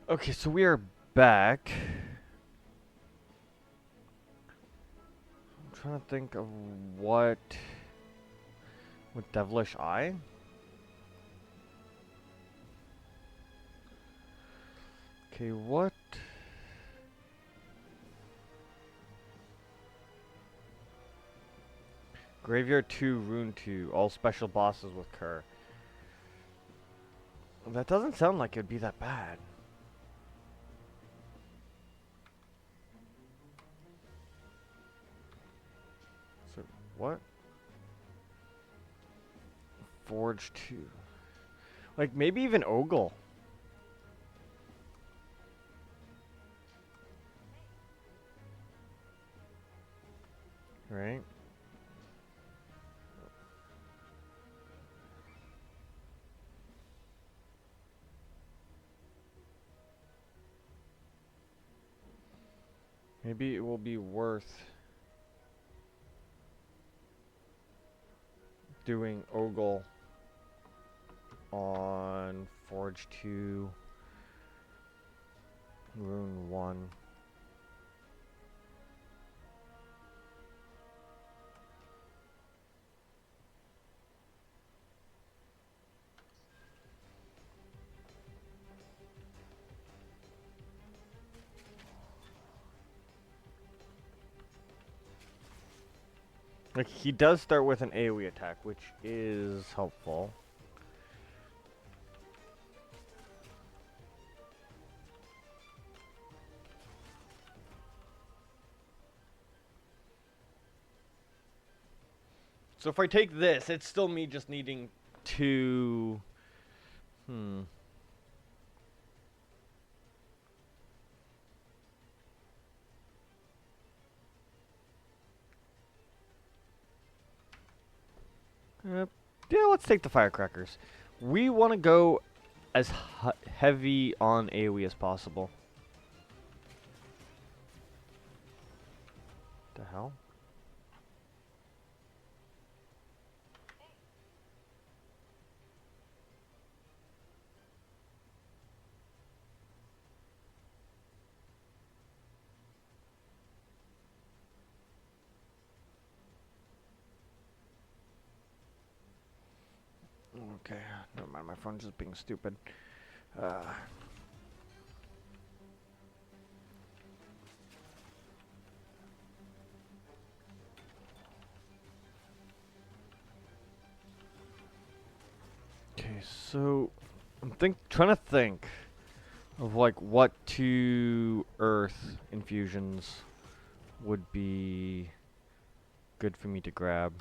Okay, so we are back. I'm trying to think of what with Devilish Eye. Okay, what? Graveyard 2, Rune 2, all special bosses with Kerr. That doesn't sound like it'd be that bad. So, what? Forge 2. Like, maybe even Ogle. Right? Maybe it will be worth doing Ogle on Forge 2, Rune 1. Like, he does start with an AoE attack, which is helpful. So if I take this, it's still me just needing two... Hmm. Yeah, let's take the firecrackers. We want to go as heavy on AoE as possible. The hell? Okay, never mind. My phone's just being stupid. Okay, so I'm trying to think of like what two earth infusions would be good for me to grab.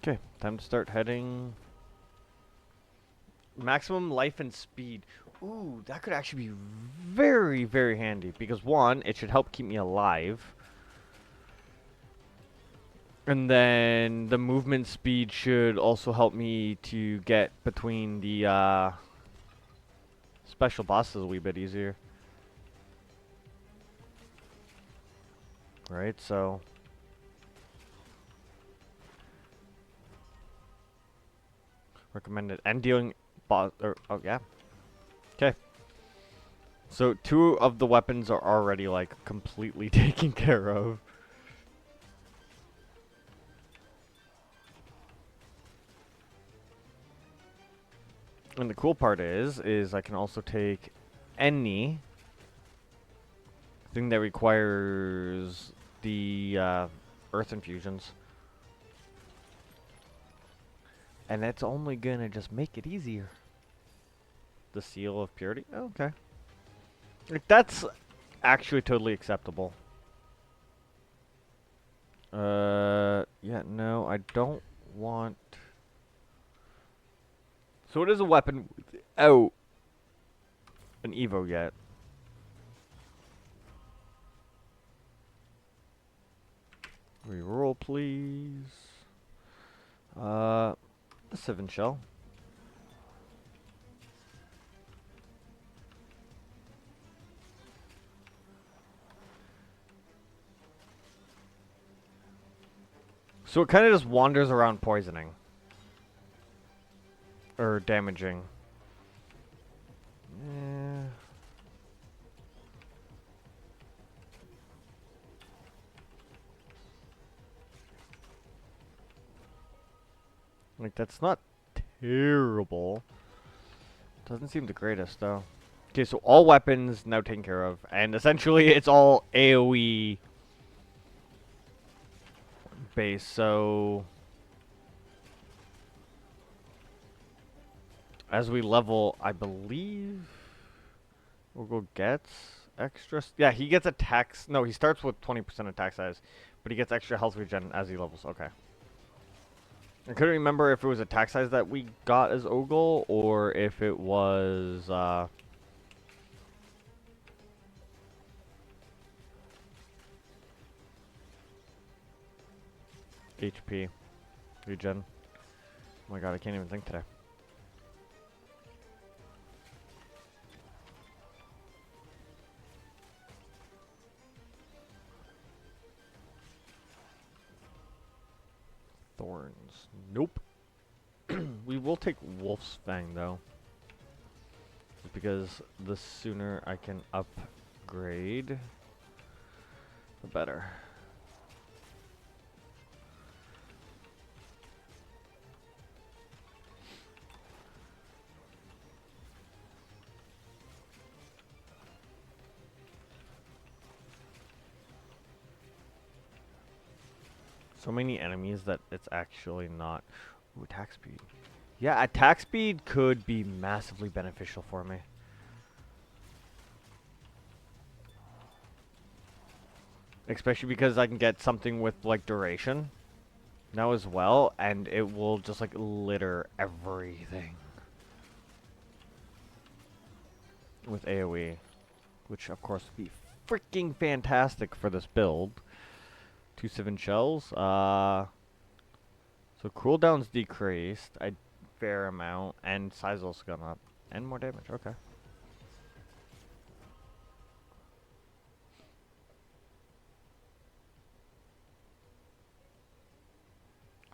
Okay, time to start heading. Maximum life and speed. Ooh, that could actually be very, very handy because one, it should help keep me alive. And then the movement speed should also help me to get between the special bosses a wee bit easier. Right, so... Recommended. And dealing boss... oh, yeah. Okay. So two of the weapons are already, like, completely taken care of. And the cool part is I can also take any thing that requires the earth infusions. And that's only gonna just make it easier. The seal of purity? Oh, okay. Like, that's actually totally acceptable. Yeah, no, I don't want... So it is a weapon without an Evo yet. Reroll, please. The 7 shell. So it kind of just wanders around poisoning. Or damaging. Yeah. Like, that's not terrible. Doesn't seem the greatest, though. Okay, so all weapons now taken care of. And essentially, it's all AoE base, so... As we level, I believe... Urgo gets extra... Yeah, he gets attacks... No, he starts with 20% attack size. But he gets extra health regen as he levels. Okay. I couldn't remember if it was attack size that we got as Ogle, or if it was, HP regen. Oh my god, I can't even think today. Thorns. Nope. We will take Wolf's Fang, though. Just because the sooner I can upgrade, the better. So many enemies that it's actually not... Ooh, attack speed. Yeah, attack speed could be massively beneficial for me. Especially because I can get something with, like, duration now as well, and it will just, like, litter everything with AoE. Which, of course, would be freaking fantastic for this build. 2-7 shells. So cooldown's decreased a fair amount, and size also gone up. And more damage, okay.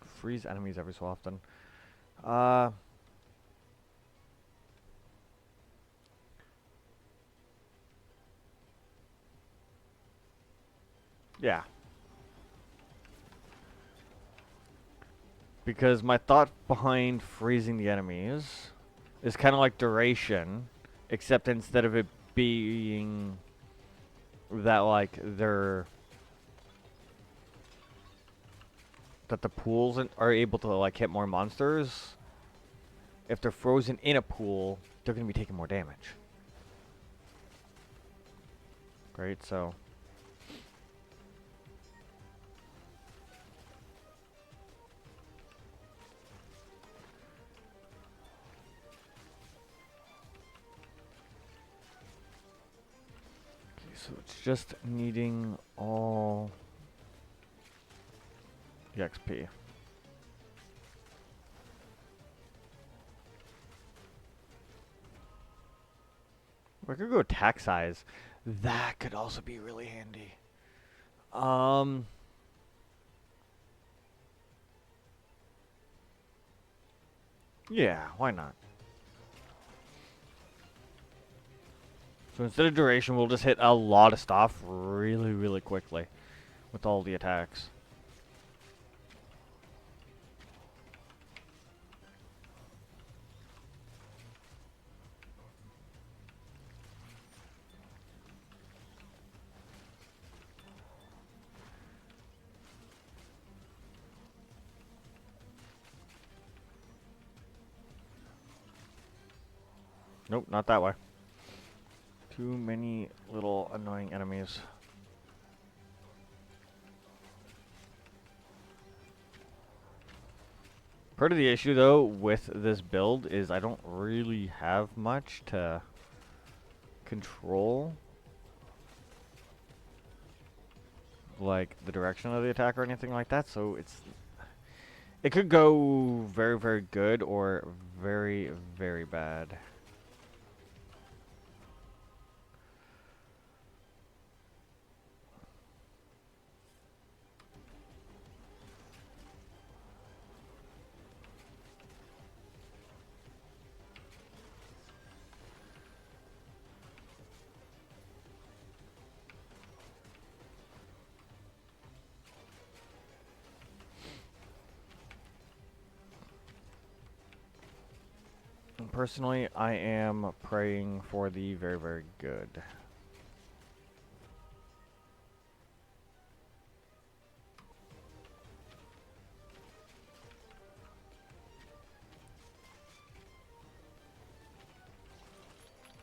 Freeze enemies every so often. Yeah. Because my thought behind freezing the enemies is kind of like duration, except instead of it being that, like, they're... that the pools are able to, like, hit more monsters. If they're frozen in a pool, they're going to be taking more damage. Right, so... Okay, so it's just needing all the XP. I could go attack size. That could also be really handy. Yeah, why not? So instead of duration, we'll just hit a lot of stuff really, really quickly with all the attacks. Nope, not that way. Too many little annoying enemies. Part of the issue, though, with this build is I don't really have much to control, like the direction of the attack or anything like that, so it could go very, very good or very, very bad. personally, I am praying for the very, very good.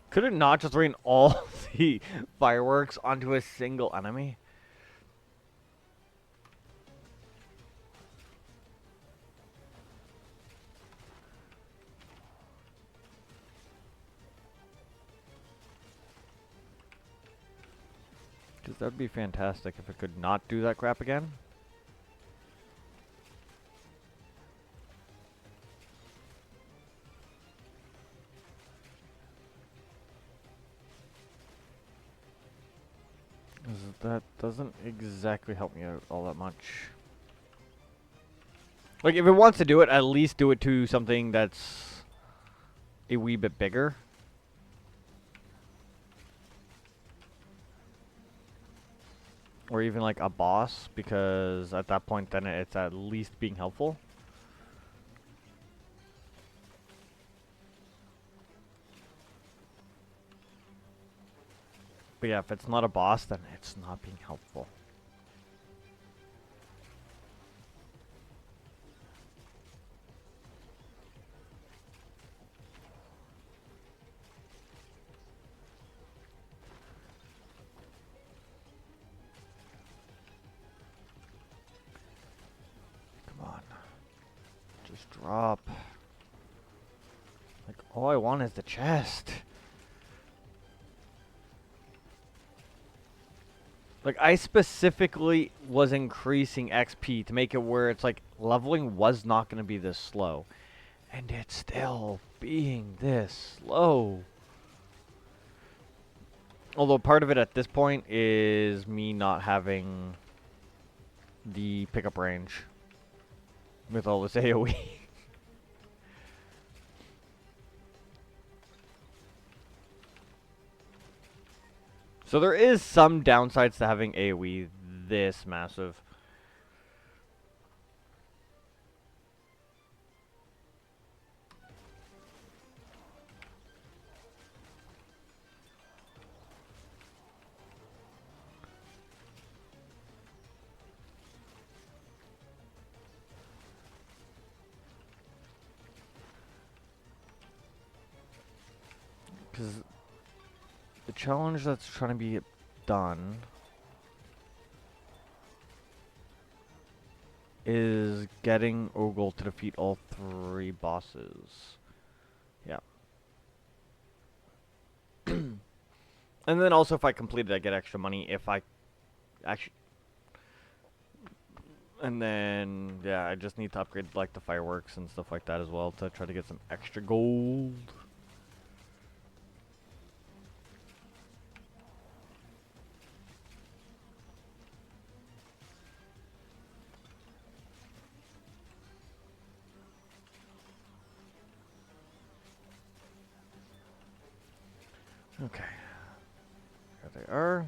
Could it not just rain all the fireworks onto a single enemy? Because that would be fantastic if it could not do that crap again. That doesn't exactly help me out all that much. Like, if it wants to do it, at least do it to something that's a wee bit bigger. Or even like a boss, because at that point then it's at least being helpful. But yeah, if it's not a boss, then it's not being helpful. Come on. Just drop. Like, all I want is the chest. Like, I specifically was increasing XP to make it where it's like leveling was not going to be this slow. And it's still being this slow. Although part of it at this point is me not having the pickup range with all this AoE. So there is some downsides to having AoE this massive. Because the challenge that's trying to be done is getting Ogle to defeat all 3 bosses. Yeah. And then also if I complete it, I get extra money if I actually... And then, yeah, I just need to upgrade like the fireworks and stuff like that as well to try to get some extra gold. Okay. There they are.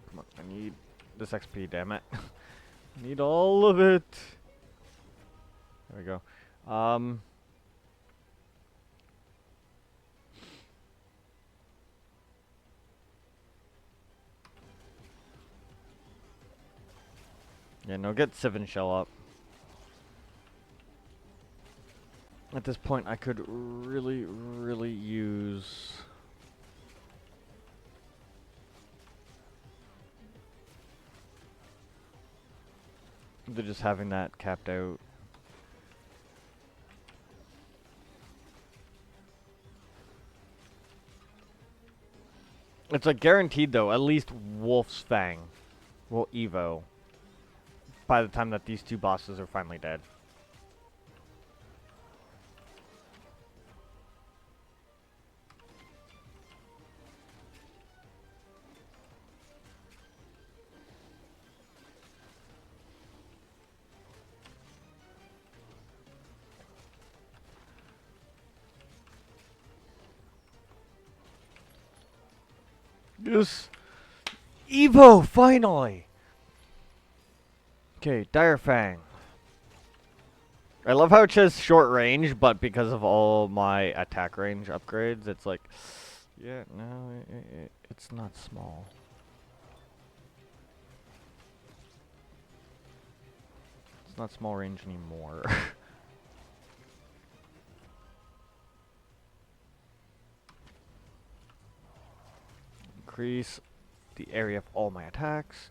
Come on, I need this XP, damn it. I need all of it. There we go. Yeah, no, get Civ and Shell up. At this point, I could really, really use... They're just having that capped out. It's like guaranteed though, at least Wolf's Fang will Evo by the time that these 2 bosses are finally dead. Yes! Evo, finally! Okay, Dire Fang. I love how it says short range, but because of all my attack range upgrades, it's like, yeah, no, it's not small. It's not small range anymore. Increase the area of all my attacks.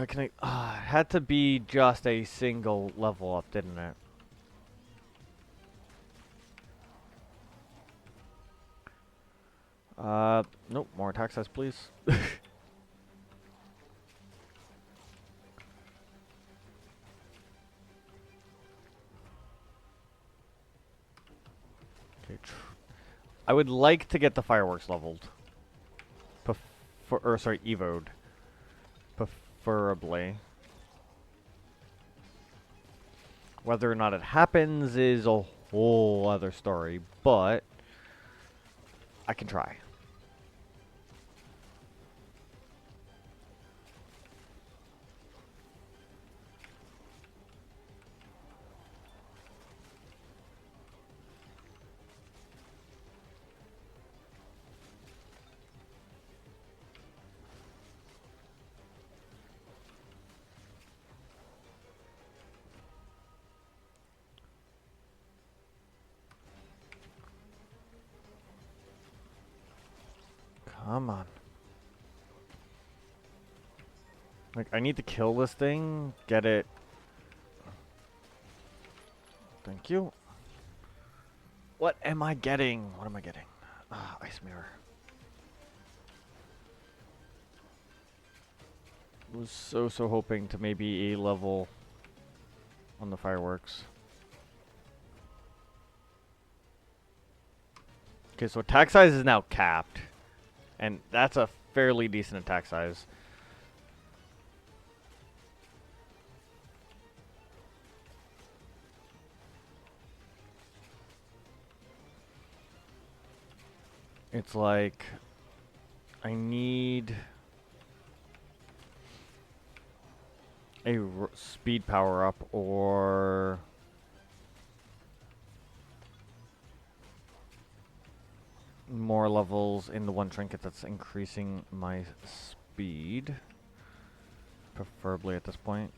Can I? It had to be just a single level up, didn't it? Nope. More attack size, please. Okay. I would like to get the fireworks leveled. Sorry, evoed. Preferably. Whether or not it happens is a whole other story, but I can try. Come on. Like, I need to kill this thing, get it. Thank you. What am I getting? What am I getting? Ice mirror. Was so hoping to maybe a level on the fireworks. Okay, so attack size is now capped. And that's a fairly decent attack size. It's like I need a speed power up or more levels in the one trinket that's increasing my speed, preferably at this point.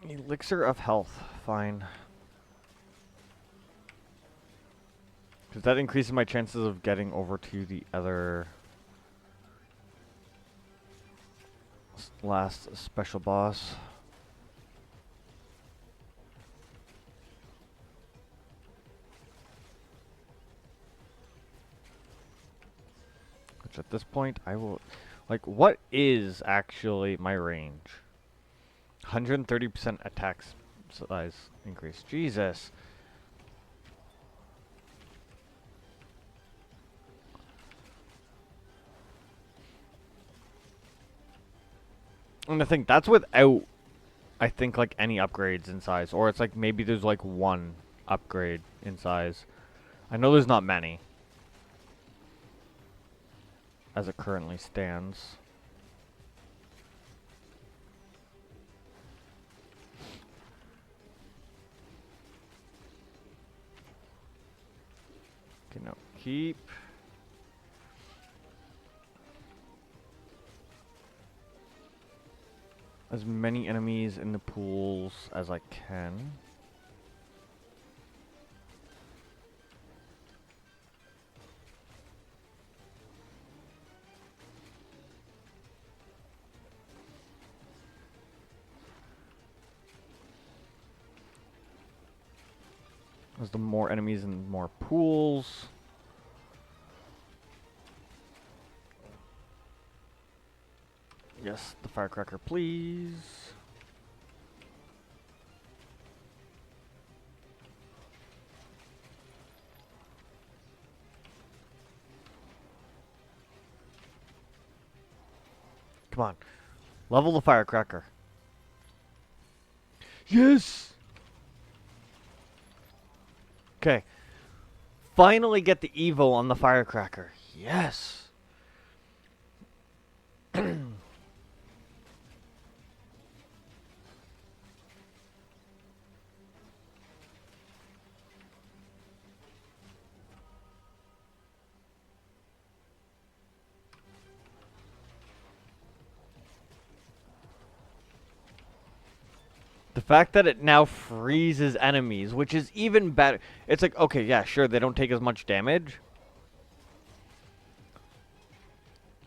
Elixir of health, fine. Because that increases my chances of getting over to the other last special boss. Which at this point I will... Like, what is actually my range? 130% attack size increase. Jesus. And I think that's without, I think, like, any upgrades in size. Or it's like maybe there's like one upgrade in size. I know there's not many. As it currently stands. Okay, now keep. As many enemies in the pools as I can. As the more enemies and more pools. Yes, the firecracker, please. Come on. Level the firecracker. Yes! Okay. Finally get the Evo on the firecracker. Yes! The fact that it now freezes enemies, which is even better. It's like, okay, yeah, sure, they don't take as much damage.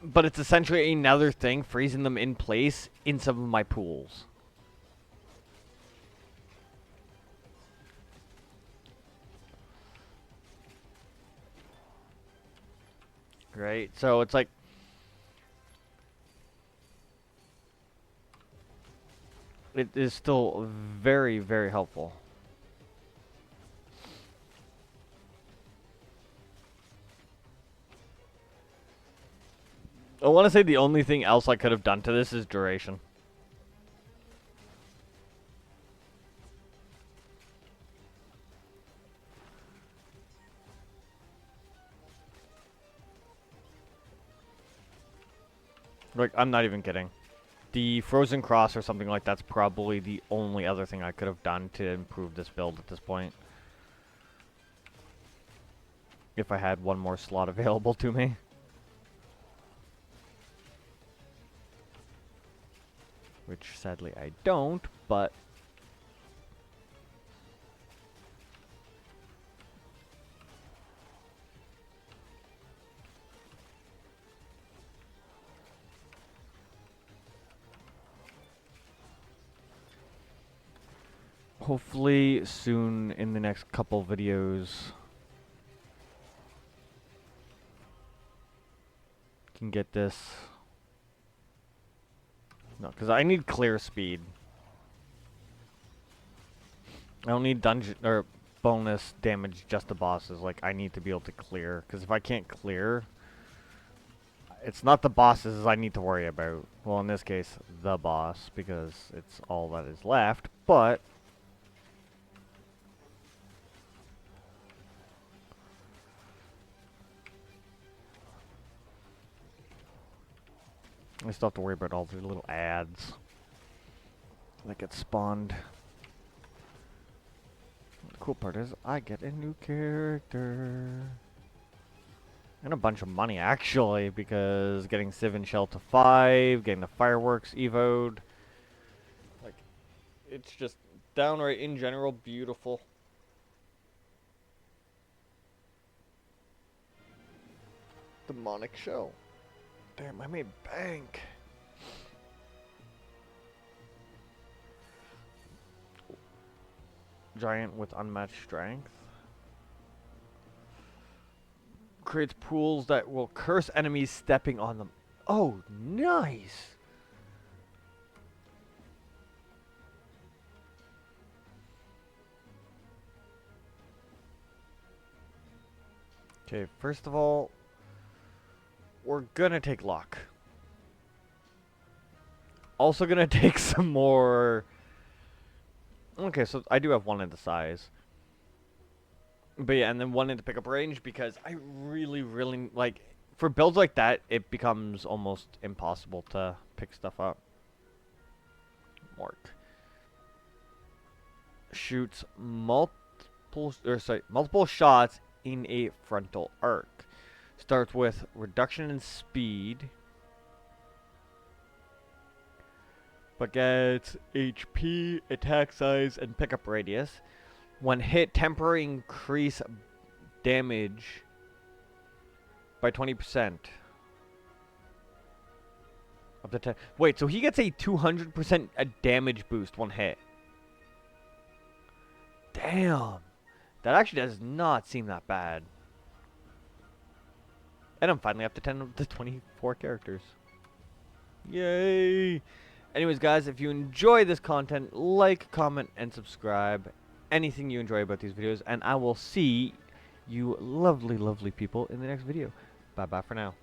But it's essentially another thing, freezing them in place in some of my pools. Right? So it's like, it is still very, very helpful. I want to say the only thing else I could have done to this is duration. Like, I'm not even kidding. The Frozen Cross or something like that's probably the only other thing I could have done to improve this build at this point. If I had one more slot available to me. Which, sadly, I don't, but... hopefully, soon in the next couple videos... can get this... No, because I need clear speed. I don't need dungeon or bonus damage just to bosses. Like, I need to be able to clear. Because if I can't clear, it's not the bosses I need to worry about. Well, in this case, the boss, because it's all that is left. But I still have to worry about all the little ads that get spawned. The cool part is I get a new character. And a bunch of money, actually, because getting Civ and Shell to 5, getting the fireworks evoed. Like, it's just downright, in general, beautiful. Demonic Shell. Damn, I made bank. Giant with unmatched strength. Creates pools that will curse enemies stepping on them. Oh, nice! Okay, first of all, we're gonna take luck. Also gonna take some more... Okay, so I do have one in the size. But yeah, and then one in the pickup range because I really, really, like, for builds like that, it becomes almost impossible to pick stuff up. Mark. Shoots multiple shots in a frontal arc. Starts with reduction in speed, but gets HP, attack size, and pickup radius. When hit, temporary increase damage by 20%. Up to 10. Wait, so he gets a 200% damage boost when hit. Damn. That actually does not seem that bad. And I'm finally up to 10 of the 24 characters. Yay! Anyways, guys, if you enjoy this content, like, comment, and subscribe. Anything you enjoy about these videos, and I will see you lovely, lovely people in the next video. Bye-bye for now.